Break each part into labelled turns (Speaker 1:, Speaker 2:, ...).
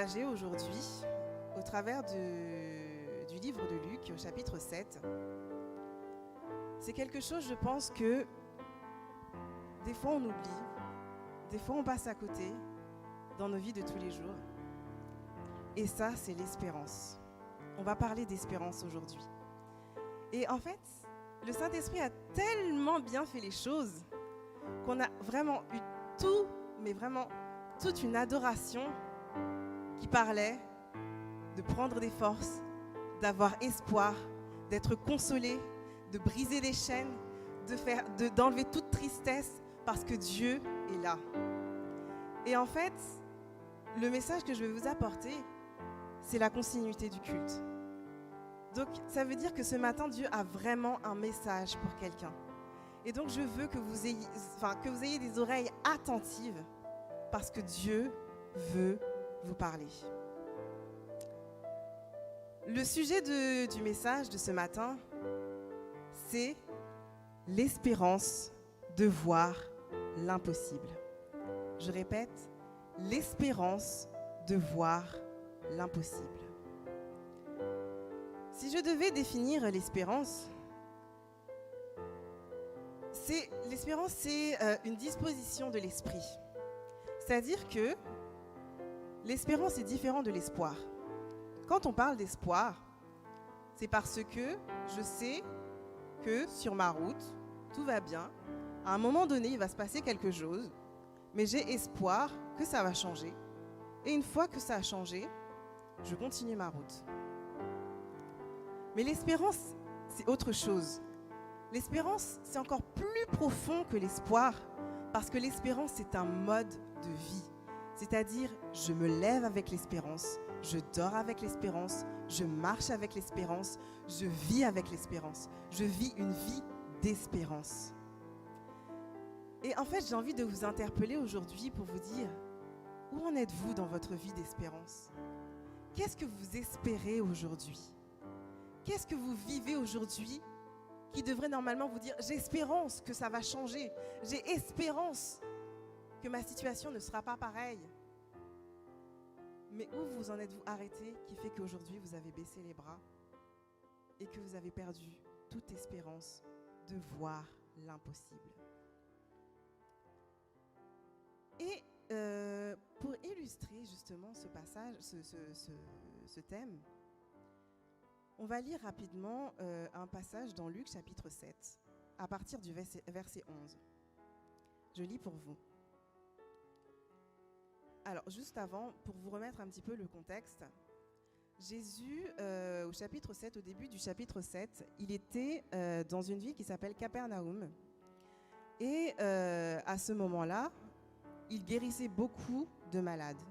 Speaker 1: partager aujourd'hui au travers du livre de Luc, au chapitre 7. C'est quelque chose, je pense, que des fois on oublie, des fois on passe à côté dans nos vies de tous les jours. Et ça, c'est l'espérance. On va parler d'espérance aujourd'hui. Et en fait, le Saint-Esprit a tellement bien fait les choses qu'on a vraiment eu tout, mais vraiment toute une adoration qui parlait de prendre des forces, d'avoir espoir, d'être consolé, de briser les chaînes, d'enlever toute tristesse parce que Dieu est là. Et en fait, le message que je vais vous apporter, c'est la continuité du culte. Donc, ça veut dire que ce matin, Dieu a vraiment un message pour quelqu'un. Et donc, je veux que vous ayez des oreilles attentives parce que Dieu veut vous parler. Le sujet du message de ce matin, c'est l'espérance de voir l'impossible. Je répète, l'espérance de voir l'impossible. Si je devais définir l'espérance, c'est une disposition de l'esprit. C'est-à-dire que l'espérance est différente de l'espoir. Quand on parle d'espoir, c'est parce que je sais que sur ma route, tout va bien. À un moment donné, il va se passer quelque chose, mais j'ai espoir que ça va changer. Et une fois que ça a changé, je continue ma route. Mais l'espérance, c'est autre chose. L'espérance, c'est encore plus profond que l'espoir, parce que l'espérance, c'est un mode de vie. C'est-à-dire, je me lève avec l'espérance, je dors avec l'espérance, je marche avec l'espérance, je vis avec l'espérance. Je vis une vie d'espérance. Et en fait, j'ai envie de vous interpeller aujourd'hui pour vous dire, où en êtes-vous dans votre vie d'espérance? Qu'est-ce que vous espérez aujourd'hui? Qu'est-ce que vous vivez aujourd'hui qui devrait normalement vous dire « j'ai espérance que ça va changer, j'ai espérance que ma situation ne sera pas pareille ». Mais où vous en êtes-vous arrêté qui fait qu'aujourd'hui vous avez baissé les bras et que vous avez perdu toute espérance de voir l'impossible? Et pour illustrer justement ce passage, ce thème, on va lire rapidement un passage dans Luc chapitre 7, à partir du verset 11. Je lis pour vous. Alors, juste avant, pour vous remettre un petit peu le contexte, Jésus, au chapitre 7, au début du chapitre 7, il était dans une ville qui s'appelle Capernaum. Et à ce moment-là, il guérissait beaucoup de malades.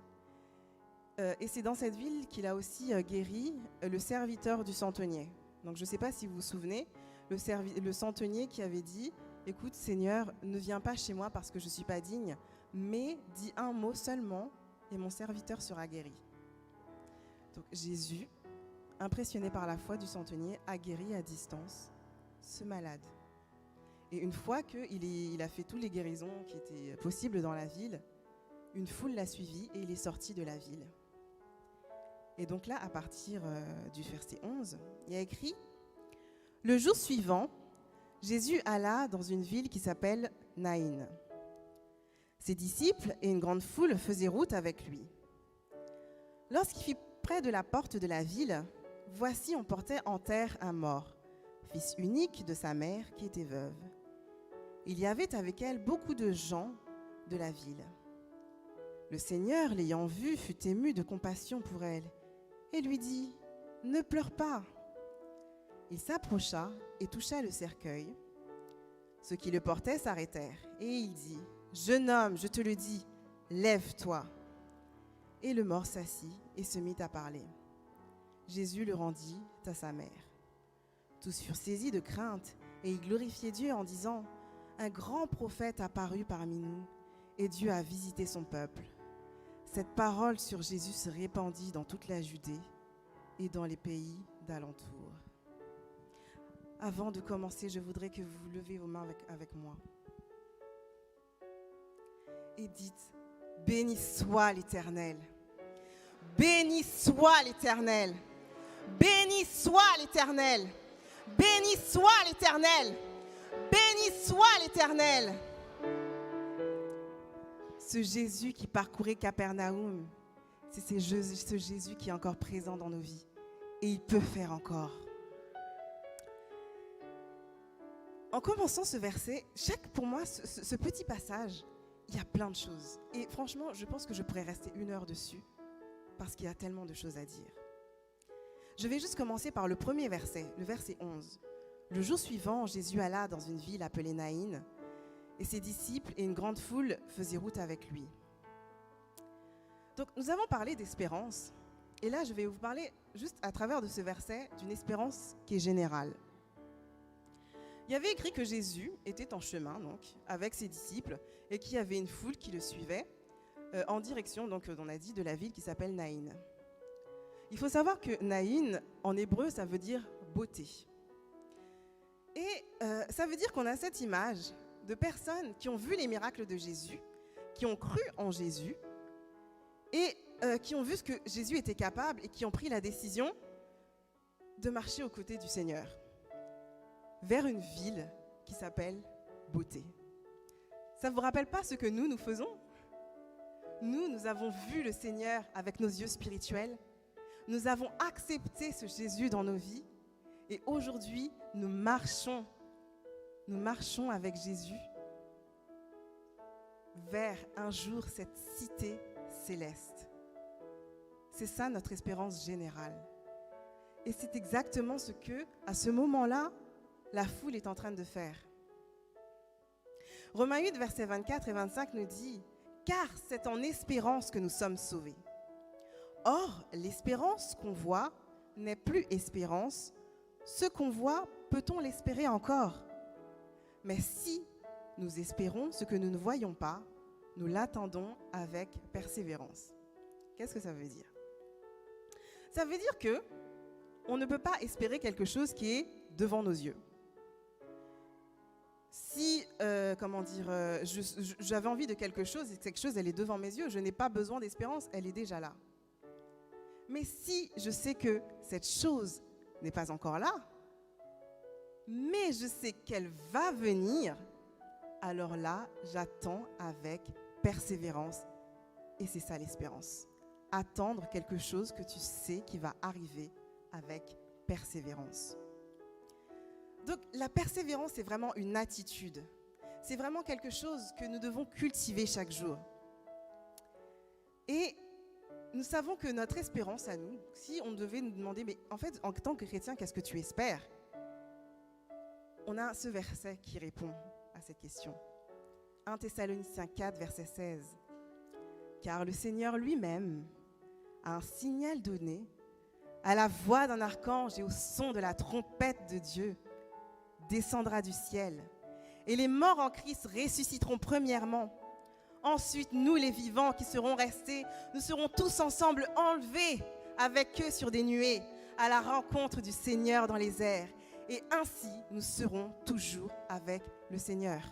Speaker 1: Et c'est dans cette ville qu'il a aussi guéri le serviteur du centenier. Donc je ne sais pas si vous vous souvenez, le centenier qui avait dit « Écoute Seigneur, ne viens pas chez moi parce que je ne suis pas digne, mais dis un mot seulement et mon serviteur sera guéri. » Donc Jésus, impressionné par la foi du centenier, a guéri à distance ce malade. Et une fois qu'il a fait toutes les guérisons qui étaient possibles dans la ville, une foule l'a suivi et il est sorti de la ville. Et donc là, à partir du verset 11, il y a écrit « Le jour suivant, Jésus alla dans une ville qui s'appelle Naïn. Ses disciples et une grande foule faisaient route avec lui. Lorsqu'il fut près de la porte de la ville, voici on portait en terre un mort, fils unique de sa mère qui était veuve. Il y avait avec elle beaucoup de gens de la ville. Le Seigneur, l'ayant vue, fut ému de compassion pour elle et lui dit « Ne pleure pas ». Il s'approcha et toucha le cercueil. Ceux qui le portaient s'arrêtèrent et il dit « Jeune homme, je te le dis, lève-toi ». Et le mort s'assit et se mit à parler. Jésus le rendit à sa mère. Tous furent saisis de crainte et ils glorifiaient Dieu en disant « Un grand prophète apparut parmi nous et Dieu a visité son peuple ». Cette parole sur Jésus se répandit dans toute la Judée et dans les pays d'alentour. Avant de commencer, je voudrais que vous levez vos mains avec moi. Et dites, béni soit l'Éternel. Béni soit l'Éternel. Béni soit l'Éternel. Béni soit l'Éternel. Béni soit l'Éternel. Ce Jésus qui parcourait Capernaum, c'est ce Jésus qui est encore présent dans nos vies. Et il peut faire encore. En commençant ce verset, pour moi, ce petit passage, il y a plein de choses. Et franchement, je pense que je pourrais rester 1 heure dessus, parce qu'il y a tellement de choses à dire. Je vais juste commencer par le premier verset, le verset 11. Le jour suivant, Jésus alla dans une ville appelée Naïn, et ses disciples et une grande foule faisaient route avec lui. Donc, nous avons parlé d'espérance, et là, je vais vous parler, juste à travers de ce verset, d'une espérance qui est générale. Il y avait écrit que Jésus était en chemin, donc, avec ses disciples, et qu'il y avait une foule qui le suivait, en direction, donc, on a dit, de la ville qui s'appelle Naïn. Il faut savoir que Naïn, en hébreu, ça veut dire beauté. Et ça veut dire qu'on a cette image de personnes qui ont vu les miracles de Jésus, qui ont cru en Jésus, et qui ont vu ce que Jésus était capable et qui ont pris la décision de marcher aux côtés du Seigneur, vers une ville qui s'appelle beauté. Ça ne vous rappelle pas ce que nous faisons ? Nous avons vu le Seigneur avec nos yeux spirituels. Nous avons accepté ce Jésus dans nos vies. Et aujourd'hui, nous marchons avec Jésus vers un jour cette cité céleste. C'est ça notre espérance générale. Et c'est exactement ce que, à ce moment-là, la foule est en train de faire. Romains 8, versets 24 et 25 nous dit « Car c'est en espérance que nous sommes sauvés. Or, l'espérance qu'on voit n'est plus espérance. Ce qu'on voit, peut-on l'espérer encore? Mais si nous espérons ce que nous ne voyons pas, nous l'attendons avec persévérance. » Qu'est-ce que ça veut dire? Ça veut dire que on ne peut pas espérer quelque chose qui est devant nos yeux. Si, j'avais envie de quelque chose et que quelque chose, elle est devant mes yeux, je n'ai pas besoin d'espérance, elle est déjà là. Mais si je sais que cette chose n'est pas encore là, mais je sais qu'elle va venir, alors là, j'attends avec persévérance. Et c'est ça l'espérance. Attendre quelque chose que tu sais qui va arriver avec persévérance. Donc la persévérance, c'est vraiment une attitude. C'est vraiment quelque chose que nous devons cultiver chaque jour. Et nous savons que notre espérance à nous, si on devait nous demander, mais en fait, en tant que chrétien, qu'est-ce que tu espères? On a ce verset qui répond à cette question. 1 Thessaloniciens 4, verset 16. Car le Seigneur lui-même a un signal donné à la voix d'un archange et au son de la trompette de Dieu descendra du ciel. Et les morts en Christ ressusciteront premièrement. Ensuite, nous les vivants qui serons restés, nous serons tous ensemble enlevés avec eux sur des nuées à la rencontre du Seigneur dans les airs. Et ainsi, nous serons toujours avec le Seigneur.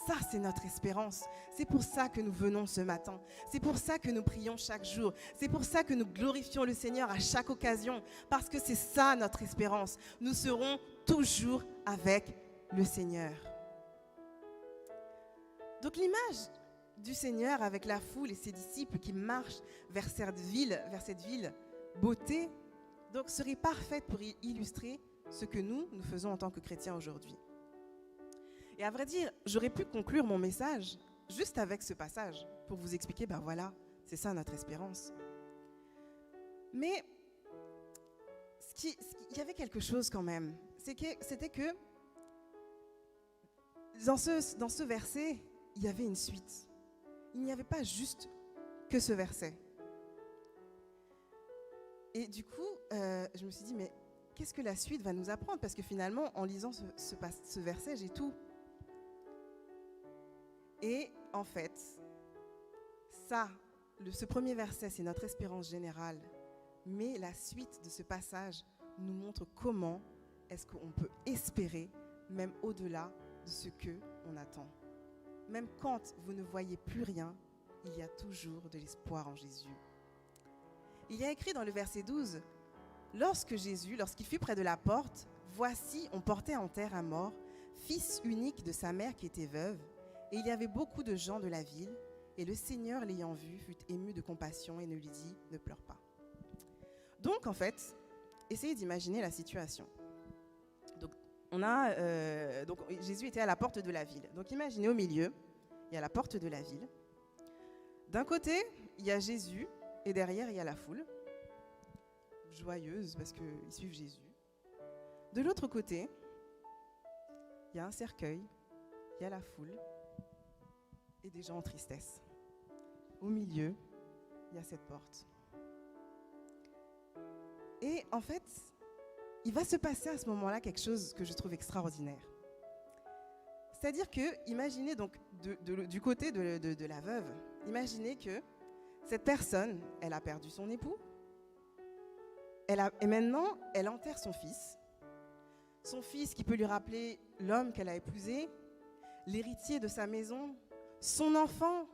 Speaker 1: Ça, c'est notre espérance. C'est pour ça que nous venons ce matin. C'est pour ça que nous prions chaque jour. C'est pour ça que nous glorifions le Seigneur à chaque occasion. Parce que c'est ça notre espérance. Nous serons toujours avec le Seigneur. Donc l'image du Seigneur avec la foule et ses disciples qui marchent vers cette ville beauté, donc serait parfaite pour illustrer ce que nous faisons en tant que chrétiens aujourd'hui. Et à vrai dire, j'aurais pu conclure mon message juste avec ce passage pour vous expliquer, ben voilà, c'est ça notre espérance. Mais il y avait quelque chose quand même. C'était que dans ce verset, il y avait une suite. Il n'y avait pas juste que ce verset. Et du coup, je me suis dit, mais qu'est-ce que la suite va nous apprendre? Parce que finalement, en lisant ce verset, j'ai tout. Et en fait, ce premier verset, c'est notre espérance générale. Mais la suite de ce passage nous montre comment est-ce qu'on peut espérer, même au-delà de ce qu'on attend. Même quand vous ne voyez plus rien, il y a toujours de l'espoir en Jésus. il y a écrit dans le verset 12, « Lorsqu'il fut près de la porte, voici, on portait en terre un mort, fils unique de sa mère qui était veuve, et il y avait beaucoup de gens de la ville, et le Seigneur l'ayant vu fut ému de compassion et ne lui dit, ne pleure pas. » Donc en fait, essayez d'imaginer la situation. Donc Jésus était à la porte de la ville. Donc imaginez au milieu, il y a la porte de la ville. D'un côté, il y a Jésus et derrière, il y a la foule, joyeuse parce qu'ils suivent Jésus. De l'autre côté, il y a un cercueil, il y a la foule et des gens en tristesse. Au milieu, il y a cette porte. Et en fait, il va se passer à ce moment-là quelque chose que je trouve extraordinaire. C'est-à-dire que, imaginez donc du côté de la veuve, imaginez que cette personne, elle a perdu son époux, et maintenant, elle enterre son fils qui peut lui rappeler l'homme qu'elle a épousé, l'héritier de sa maison, son enfant,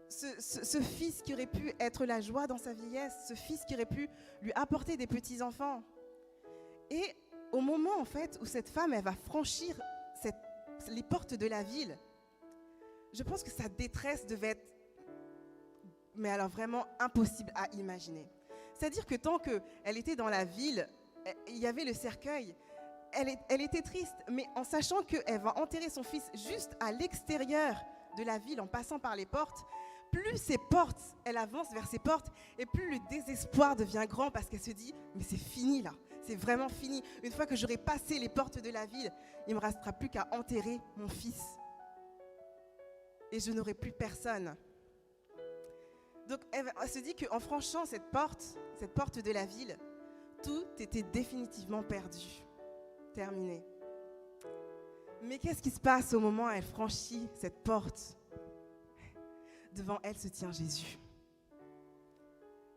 Speaker 1: ce fils qui aurait pu être la joie dans sa vieillesse, ce fils qui aurait pu lui apporter des petits-enfants. Et au moment en fait où cette femme elle va franchir les portes de la ville, je pense que sa détresse devait être, mais alors vraiment impossible à imaginer. C'est-à-dire que tant qu'elle était dans la ville, il y avait le cercueil, elle était triste, mais en sachant qu'elle va enterrer son fils juste à l'extérieur de la ville en passant par les portes, plus ces portes, elle avance vers ces portes et plus le désespoir devient grand parce qu'elle se dit « mais c'est fini là ». C'est vraiment fini. Une fois que j'aurai passé les portes de la ville, il ne me restera plus qu'à enterrer mon fils. Et je n'aurai plus personne. Donc, elle se dit qu'en franchant cette porte de la ville, tout était définitivement perdu, terminé. Mais qu'est-ce qui se passe au moment où elle franchit cette porte ? Devant elle se tient Jésus.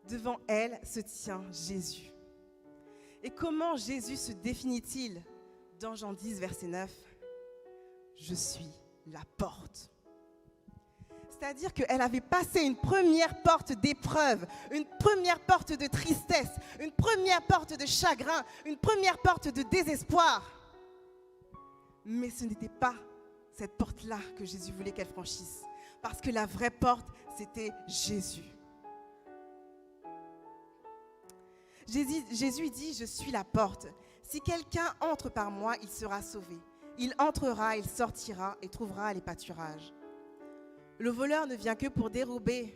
Speaker 1: Devant elle se tient Jésus. Et comment Jésus se définit-il dans Jean 10, verset 9 ? Je suis la porte. C'est-à-dire qu'elle avait passé une première porte d'épreuve, une première porte de tristesse, une première porte de chagrin, une première porte de désespoir. Mais ce n'était pas cette porte-là que Jésus voulait qu'elle franchisse. Parce que la vraie porte, c'était Jésus. Jésus dit, je suis la porte. Si quelqu'un entre par moi, il sera sauvé. Il entrera, il sortira et trouvera les pâturages. Le voleur ne vient que pour dérober,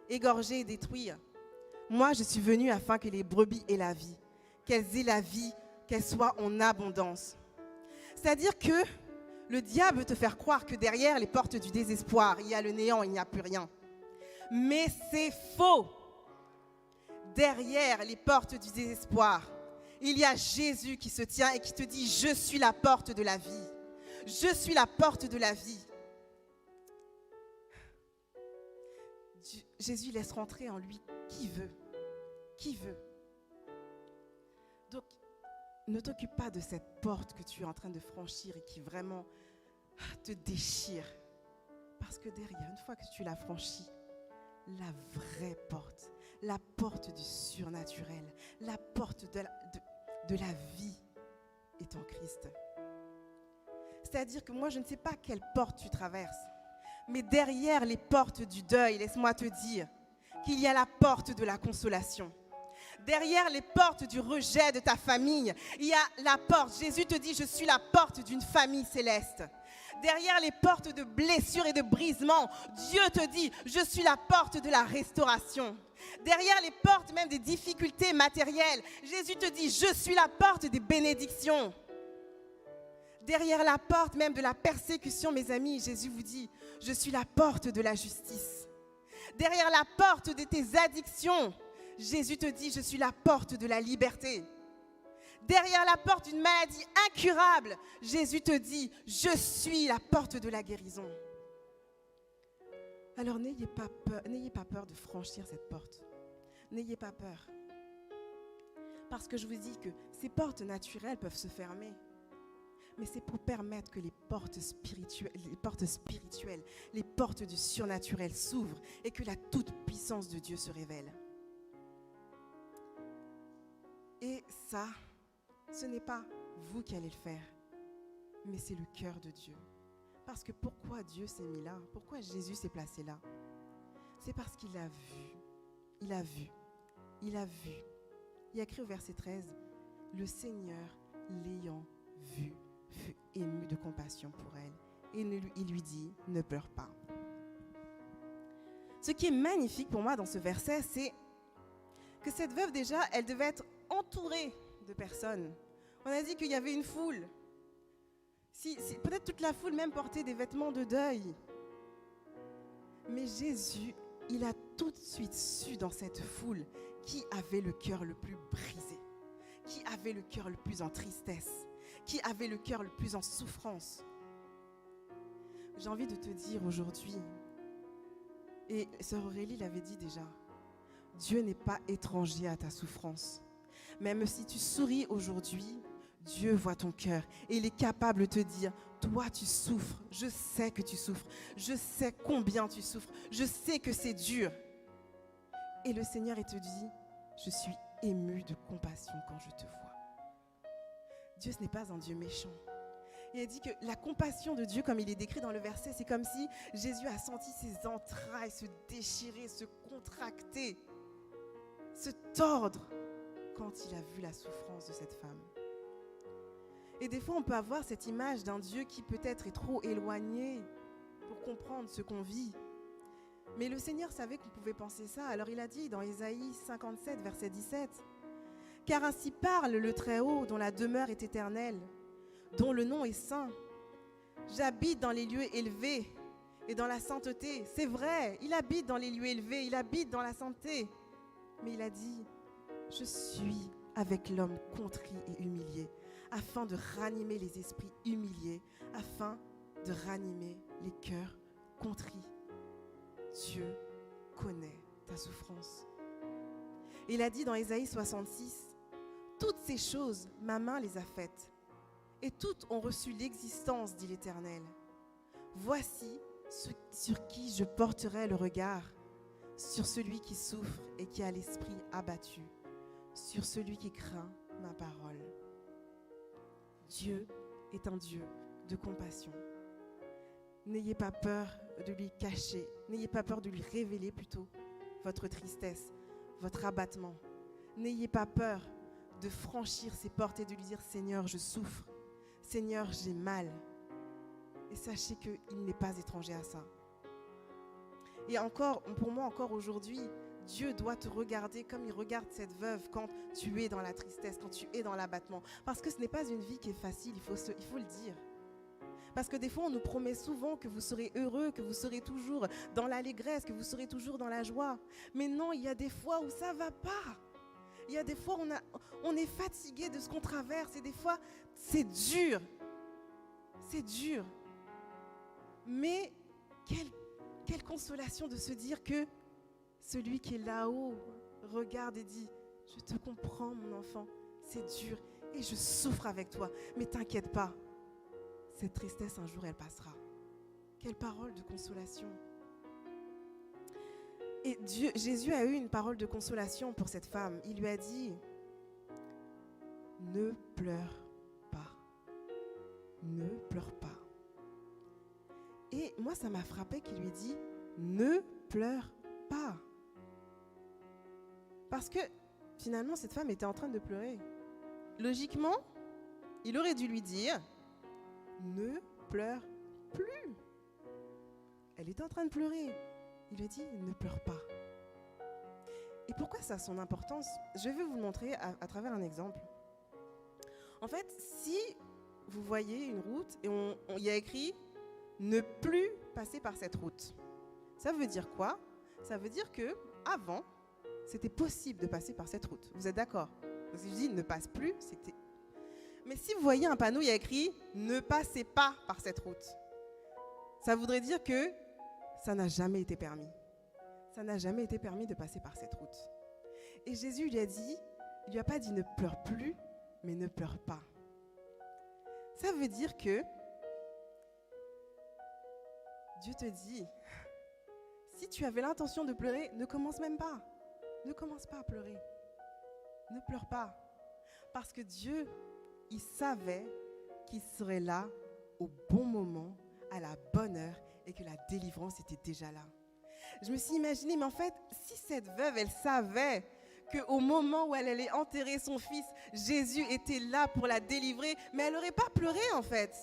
Speaker 1: égorger et détruire. Moi, je suis venu afin que les brebis aient la vie, qu'elles aient la vie, qu'elles soient en abondance. C'est-à-dire que le diable veut te faire croire que derrière les portes du désespoir, il y a le néant, il n'y a plus rien. Mais c'est faux. Derrière les portes du désespoir, il y a Jésus qui se tient et qui te dit « Je suis la porte de la vie. Je suis la porte de la vie. » Jésus laisse rentrer en lui qui veut. Qui veut. Donc, ne t'occupe pas de cette porte que tu es en train de franchir et qui vraiment te déchire. Parce que derrière, une fois que tu l'as franchie, la vraie porte, la porte du surnaturel, la porte de la vie est en Christ. C'est-à-dire que moi, je ne sais pas quelle porte tu traverses, mais derrière les portes du deuil, laisse-moi te dire qu'il y a la porte de la consolation. Derrière les portes du rejet de ta famille, il y a la porte. Jésus te dit, je suis la porte d'une famille céleste. Derrière les portes de blessures et de brisements, Dieu te dit, je suis la porte de la restauration. Derrière les portes même des difficultés matérielles, Jésus te dit, je suis la porte des bénédictions. Derrière la porte même de la persécution, mes amis, Jésus vous dit, je suis la porte de la justice. Derrière la porte de tes addictions, Jésus te dit, je suis la porte de la liberté. Derrière la porte d'une maladie incurable, Jésus te dit, je suis la porte de la guérison. Alors n'ayez pas peur de franchir cette porte. N'ayez pas peur. Parce que je vous dis que ces portes naturelles peuvent se fermer. Mais c'est pour permettre que les portes spirituelles, les portes du surnaturel s'ouvrent et que la toute-puissance de Dieu se révèle. Et ça, ce n'est pas vous qui allez le faire, mais c'est le cœur de Dieu. Parce que pourquoi Dieu s'est mis là? Pourquoi Jésus s'est placé là? C'est parce qu'il a vu. Il a vu. Il a vu. Il y a écrit au verset 13, « Le Seigneur, l'ayant vue, fut ému de compassion pour elle. Et il lui dit, ne pleure pas. » Ce qui est magnifique pour moi dans ce verset, c'est que cette veuve déjà, elle devait être entourée de personnes. On a dit qu'il y avait une foule. Peut-être toute la foule même portait des vêtements de deuil. Mais Jésus, il a tout de suite su dans cette foule qui avait le cœur le plus brisé, qui avait le cœur le plus en tristesse, qui avait le cœur le plus en souffrance. J'ai envie de te dire aujourd'hui, et sœur Aurélie l'avait dit déjà, Dieu n'est pas étranger à ta souffrance. Même si tu souris aujourd'hui, Dieu voit ton cœur et il est capable de te dire, toi tu souffres, je sais que tu souffres, je sais combien tu souffres, je sais que c'est dur. Et le Seigneur, il te dit, je suis ému de compassion quand je te vois. Dieu, ce n'est pas un Dieu méchant. Il dit que la compassion de Dieu, comme il est décrit dans le verset, c'est comme si Jésus a senti ses entrailles se déchirer, se contracter, se tordre quand il a vu la souffrance de cette femme. Et des fois, on peut avoir cette image d'un Dieu qui peut-être est trop éloigné pour comprendre ce qu'on vit. Mais le Seigneur savait qu'on pouvait penser ça. Alors il a dit dans Ésaïe 57, verset 17, « Car ainsi parle le Très-Haut, dont la demeure est éternelle, dont le nom est saint. J'habite dans les lieux élevés et dans la sainteté. » C'est vrai, il habite dans les lieux élevés, il habite dans la sainteté. Mais il a dit, « Je suis avec l'homme contrit et humilié, afin de ranimer les esprits humiliés, afin de ranimer les cœurs contrits. » Dieu connaît ta souffrance. Il a dit dans Ésaïe 66, « Toutes ces choses, ma main les a faites, et toutes ont reçu l'existence, dit l'Éternel. Voici sur qui je porterai le regard, sur celui qui souffre et qui a l'esprit abattu, sur celui qui craint ma parole. » Dieu est un Dieu de compassion. N'ayez pas peur de lui cacher, n'ayez pas peur de lui révéler plutôt votre tristesse, votre abattement. N'ayez pas peur de franchir ses portes et de lui dire, « Seigneur, je souffre. Seigneur, j'ai mal. » Et sachez qu'il n'est pas étranger à ça. Et encore, pour moi, encore aujourd'hui, Dieu doit te regarder comme il regarde cette veuve quand tu es dans la tristesse, quand tu es dans l'abattement. Parce que ce n'est pas une vie qui est facile, il faut le dire. Parce que des fois, on nous promet souvent que vous serez heureux, que vous serez toujours dans l'allégresse, que vous serez toujours dans la joie. Mais non, il y a des fois où ça ne va pas. Il y a des fois où on est fatigué de ce qu'on traverse et des fois, c'est dur. C'est dur. Mais quelle consolation de se dire que celui qui est là-haut regarde et dit, « Je te comprends, mon enfant, c'est dur et je souffre avec toi, mais t'inquiète pas. Cette tristesse, un jour, elle passera. » Quelle parole de consolation. Et Jésus a eu une parole de consolation pour cette femme. Il lui a dit, « Ne pleure pas. Ne pleure pas. » Et moi, ça m'a frappé qu'il lui ait dit, « Ne pleure pas. » Parce que finalement, cette femme était en train de pleurer. Logiquement, il aurait dû lui dire, ne pleure plus. Elle était en train de pleurer. Il lui a dit, ne pleure pas. Et pourquoi ça a son importance? Je vais vous le montrer à travers un exemple. En fait, si vous voyez une route et il y a écrit, ne plus passer par cette route. Ça veut dire quoi? Ça veut dire que avant, c'était possible de passer par cette route. Vous êtes d'accord? Donc si je dis ne passe plus, c'était... Mais si vous voyez un panneau, il y a écrit « Ne passez pas par cette route », ça voudrait dire que ça n'a jamais été permis. Ça n'a jamais été permis de passer par cette route. Et Jésus lui a dit, il lui a pas dit « Ne pleure plus », mais « Ne pleure pas ». Ça veut dire que Dieu te dit, si tu avais l'intention de pleurer, ne commence même pas. Ne commence pas à pleurer. Ne pleure pas. Parce que Dieu, il savait qu'il serait là au bon moment, à la bonne heure, et que la délivrance était déjà là. Je me suis imaginée, mais en fait, si cette veuve, elle savait qu'au moment où elle allait enterrer son fils, Jésus était là pour la délivrer, mais elle n'aurait pas pleuré en fait.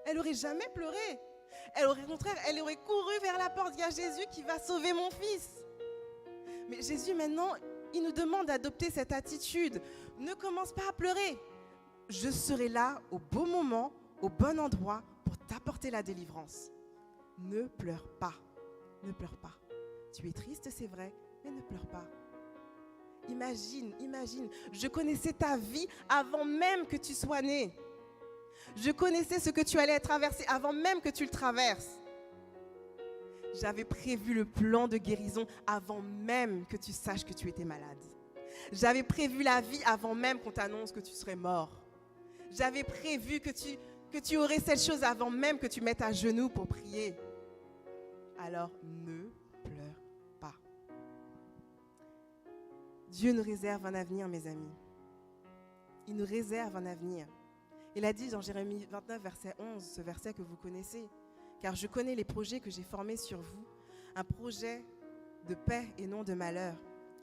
Speaker 1: Elle n'aurait jamais pleuré. Au contraire, elle aurait couru vers la porte. Il y a Jésus qui va sauver mon fils. Mais Jésus, maintenant, il nous demande d'adopter cette attitude. Ne commence pas à pleurer. Je serai là au bon moment, au bon endroit pour t'apporter la délivrance. Ne pleure pas. Ne pleure pas. Tu es triste, c'est vrai, mais ne pleure pas. Imagine, je connaissais ta vie avant même que tu sois né. Je connaissais ce que tu allais traverser avant même que tu le traverses. J'avais prévu le plan de guérison avant même que tu saches que tu étais malade. J'avais prévu la vie avant même qu'on t'annonce que tu serais mort. J'avais prévu que tu aurais cette chose avant même que tu mettes à genoux pour prier. Alors ne pleure pas. Dieu nous réserve un avenir, mes amis. Il nous réserve un avenir. Il a dit dans Jérémie 29, verset 11, ce verset que vous connaissez. Car je connais les projets que j'ai formés sur vous, un projet de paix et non de malheur,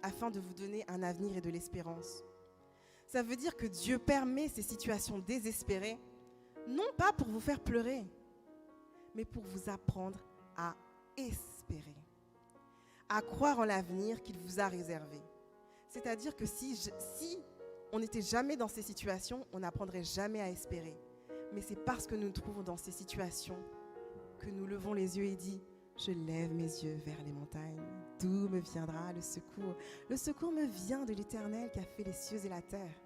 Speaker 1: afin de vous donner un avenir et de l'espérance. Ça veut dire que Dieu permet ces situations désespérées, non pas pour vous faire pleurer, mais pour vous apprendre à espérer, à croire en l'avenir qu'il vous a réservé. C'est-à-dire que si on n'était jamais dans ces situations, on n'apprendrait jamais à espérer. Mais c'est parce que nous nous trouvons dans ces situations que nous levons les yeux et dit « Je lève mes yeux vers les montagnes. D'où me viendra le secours? Le secours me vient de l'Éternel qui a fait les cieux et la terre. »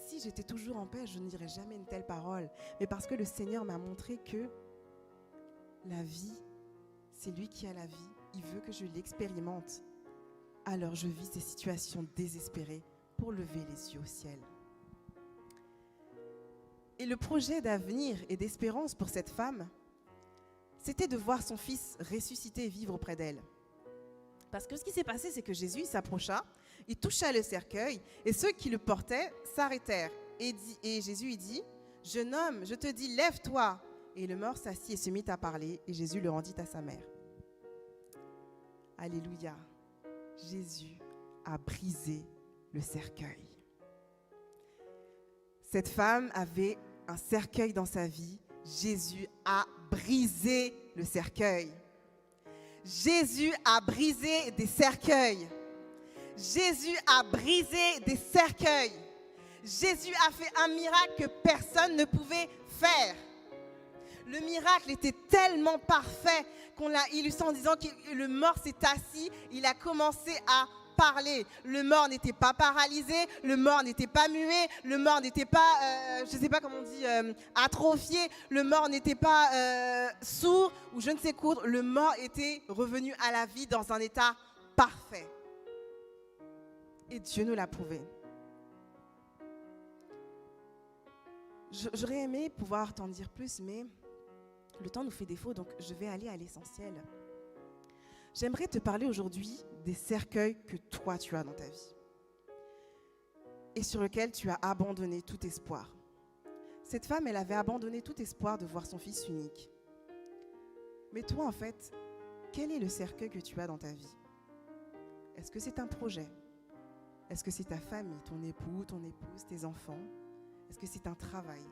Speaker 1: Si j'étais toujours en paix, je ne dirais jamais une telle parole. Mais parce que le Seigneur m'a montré que la vie, c'est lui qui a la vie. Il veut que je l'expérimente. Alors je vis ces situations désespérées pour lever les yeux au ciel. Et le projet d'avenir et d'espérance pour cette femme, c'était de voir son fils ressusciter et vivre auprès d'elle. Parce que ce qui s'est passé, c'est que Jésus s'approcha, il toucha le cercueil, et ceux qui le portaient s'arrêtèrent. Et Jésus lui dit, « Jeune homme, je te dis, lève-toi !» Et le mort s'assit et se mit à parler, et Jésus le rendit à sa mère. Alléluia. Jésus a brisé le cercueil. Cette femme avait un cercueil dans sa vie. Jésus a brisé le cercueil. Jésus a brisé des cercueils. Jésus a brisé des cercueils. Jésus a fait un miracle que personne ne pouvait faire. Le miracle était tellement parfait qu'on l'a illustré en disant que le mort s'est assis, il a commencé à parler. Le mort n'était pas paralysé, le mort n'était pas muet, le mort n'était pas, je ne sais pas comment on dit, atrophié, le mort n'était pas sourd ou je ne sais quoi. Le mort était revenu à la vie dans un état parfait. Et Dieu nous l'a prouvé. J'aurais aimé pouvoir t'en dire plus, mais le temps nous fait défaut, donc je vais aller à l'essentiel. J'aimerais te parler aujourd'hui des cercueils que toi tu as dans ta vie et sur lesquels tu as abandonné tout espoir. Cette femme, elle avait abandonné tout espoir de voir son fils unique. Mais toi, en fait, quel est le cercueil que tu as dans ta vie? Est-ce que c'est un projet? Est-ce que c'est ta famille, ton époux, ton épouse, tes enfants? Est-ce que c'est un travail?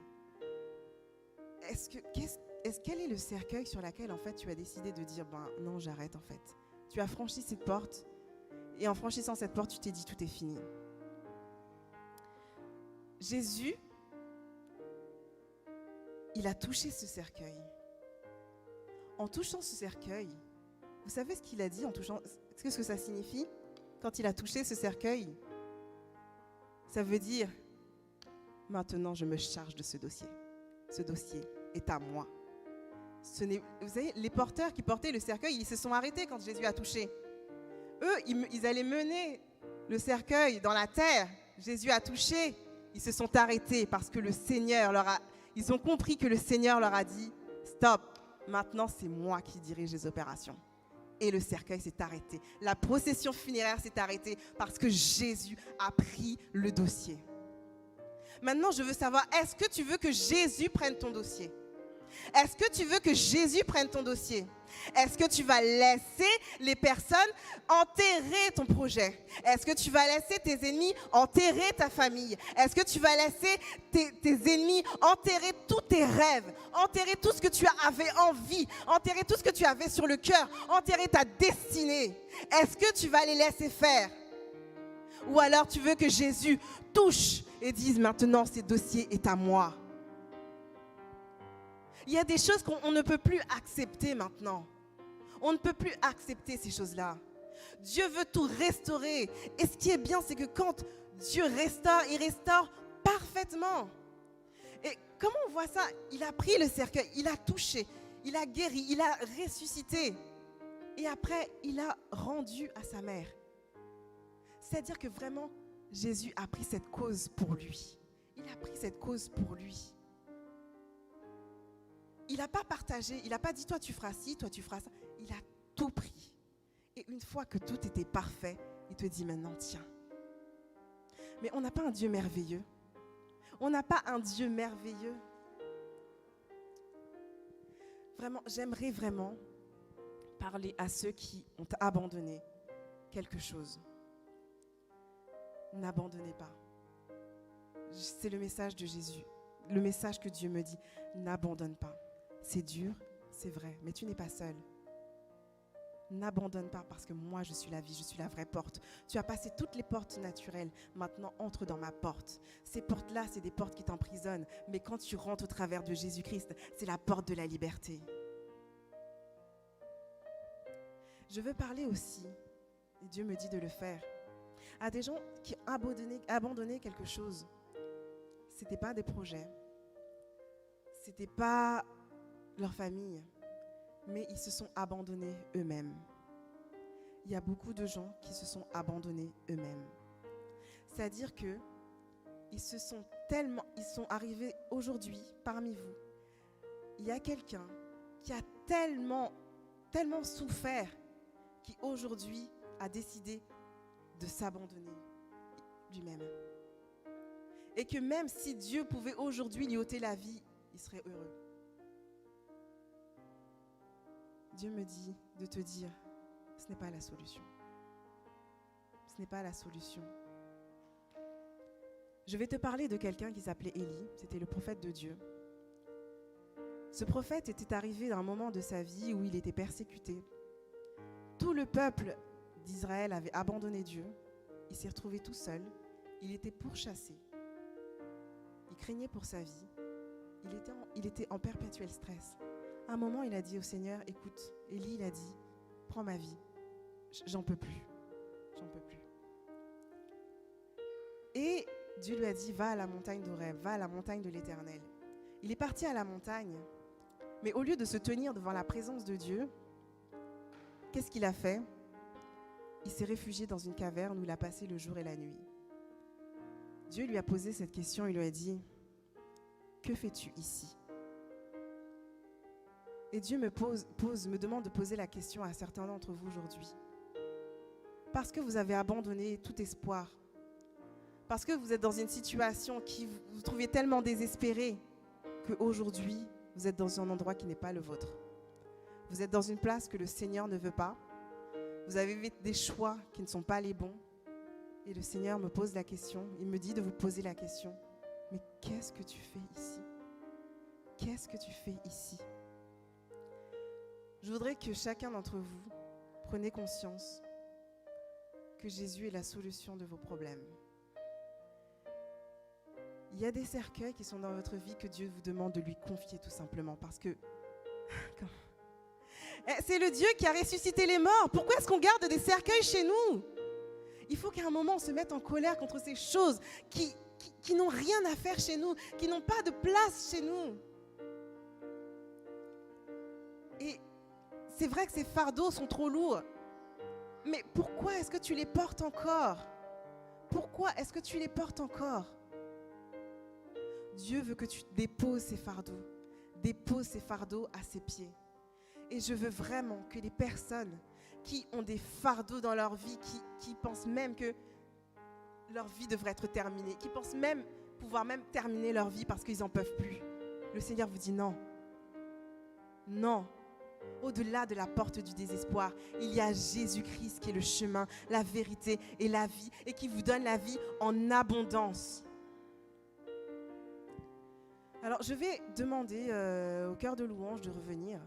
Speaker 1: Quel est le cercueil sur lequel en fait tu as décidé de dire non, j'arrête en fait. Tu as franchi cette porte et en franchissant cette porte, tu t'es dit tout est fini. Jésus, il a touché ce cercueil. En touchant ce cercueil, vous savez ce qu'il a dit en touchant? Qu'est-ce que ça signifie quand il a touché ce cercueil? Ça veut dire maintenant je me charge de ce dossier. Ce dossier est à moi. Vous savez, les porteurs qui portaient le cercueil, ils se sont arrêtés quand Jésus a touché. Eux, ils allaient mener le cercueil dans la terre. Jésus a touché. Ils se sont arrêtés parce que le Seigneur ils ont compris que le Seigneur leur a dit « Stop, maintenant c'est moi qui dirige les opérations. » Et le cercueil s'est arrêté. La procession funéraire s'est arrêtée parce que Jésus a pris le dossier. Maintenant, je veux savoir, est-ce que tu veux que Jésus prenne ton dossier? Est-ce que tu veux que Jésus prenne ton dossier? Est-ce que tu vas laisser les personnes enterrer ton projet? Est-ce que tu vas laisser tes ennemis enterrer ta famille? Est-ce que tu vas laisser tes ennemis enterrer tous tes rêves, enterrer tout ce que tu avais envie, enterrer tout ce que tu avais sur le cœur, enterrer ta destinée? Est-ce que tu vas les laisser faire? Ou alors tu veux que Jésus touche et dise maintenant ce dossier est à moi? Il y a des choses qu'on ne peut plus accepter maintenant. On ne peut plus accepter ces choses-là. Dieu veut tout restaurer. Et ce qui est bien, c'est que quand Dieu restaure, il restaure parfaitement. Et comment on voit ça? Il a pris le cercueil, il a touché, il a guéri, il a ressuscité. Et après, il a rendu à sa mère. C'est-à-dire que vraiment, Jésus a pris cette cause pour lui. Il a pris cette cause pour lui. Il n'a pas partagé, il n'a pas dit toi tu feras ci, toi tu feras ça. Il a tout pris. Et une fois que tout était parfait, il te dit maintenant tiens. Mais on n'a pas un Dieu merveilleux. On n'a pas un Dieu merveilleux. Vraiment, j'aimerais vraiment parler à ceux qui ont abandonné quelque chose. N'abandonnez pas. C'est le message de Jésus. Le message que Dieu me dit, n'abandonne pas. C'est dur, c'est vrai, mais tu n'es pas seul. N'abandonne pas parce que moi, je suis la vie, je suis la vraie porte. Tu as passé toutes les portes naturelles, maintenant entre dans ma porte. Ces portes-là, c'est des portes qui t'emprisonnent, mais quand tu rentres au travers de Jésus-Christ, c'est la porte de la liberté. Je veux parler aussi, et Dieu me dit de le faire, à des gens qui ont abandonné quelque chose. Ce n'était pas des projets, ce n'était pas leur famille, mais ils se sont abandonnés eux-mêmes. Il y a beaucoup de gens qui se sont abandonnés eux-mêmes. C'est-à-dire que ils sont arrivés aujourd'hui parmi vous. Il y a quelqu'un qui a tellement souffert qui aujourd'hui a décidé de s'abandonner lui-même. Et que même si Dieu pouvait aujourd'hui lui ôter la vie, il serait heureux. Dieu me dit de te dire, ce n'est pas la solution. Ce n'est pas la solution. Je vais te parler de quelqu'un qui s'appelait Élie, c'était le prophète de Dieu. Ce prophète était arrivé à un moment de sa vie où il était persécuté. Tout le peuple d'Israël avait abandonné Dieu. Il s'est retrouvé tout seul. Il était pourchassé. Il craignait pour sa vie. Il était en perpétuel stress. À un moment, il a dit au Seigneur, écoute, Élie, il a dit, prends ma vie, j'en peux plus, j'en peux plus. Et Dieu lui a dit, va à la montagne d'Horeb, va à la montagne de l'Éternel. Il est parti à la montagne, mais au lieu de se tenir devant la présence de Dieu, qu'est-ce qu'il a fait? Il s'est réfugié dans une caverne où il a passé le jour et la nuit. Dieu lui a posé cette question, il lui a dit, que fais-tu ici? Et Dieu me demande de poser la question à certains d'entre vous aujourd'hui. Parce que vous avez abandonné tout espoir. Parce que vous êtes dans une situation qui vous trouviez tellement désespéré qu'aujourd'hui, vous êtes dans un endroit qui n'est pas le vôtre. Vous êtes dans une place que le Seigneur ne veut pas. Vous avez fait des choix qui ne sont pas les bons. Et le Seigneur me pose la question, il me dit de vous poser la question. Mais qu'est-ce que tu fais ici? Qu'est-ce que tu fais ici? Je voudrais que chacun d'entre vous preniez conscience que Jésus est la solution de vos problèmes. Il y a des cercueils qui sont dans votre vie que Dieu vous demande de lui confier tout simplement parce que c'est le Dieu qui a ressuscité les morts. Pourquoi est-ce qu'on garde des cercueils chez nous? Il faut qu'à un moment on se mette en colère contre ces choses qui n'ont rien à faire chez nous, qui n'ont pas de place chez nous. Et c'est vrai que ces fardeaux sont trop lourds. Mais pourquoi est-ce que tu les portes encore? Pourquoi est-ce que tu les portes encore? Dieu veut que tu déposes ces fardeaux. Dépose ces fardeaux à ses pieds. Et je veux vraiment que les personnes qui ont des fardeaux dans leur vie, qui pensent même que leur vie devrait être terminée, qui pensent même pouvoir même terminer leur vie parce qu'ils n'en peuvent plus. Le Seigneur vous dit non. Non. Au-delà de la porte du désespoir, il y a Jésus-Christ qui est le chemin, la vérité et la vie et qui vous donne la vie en abondance. Alors, je vais demander au chœur de louange de revenir.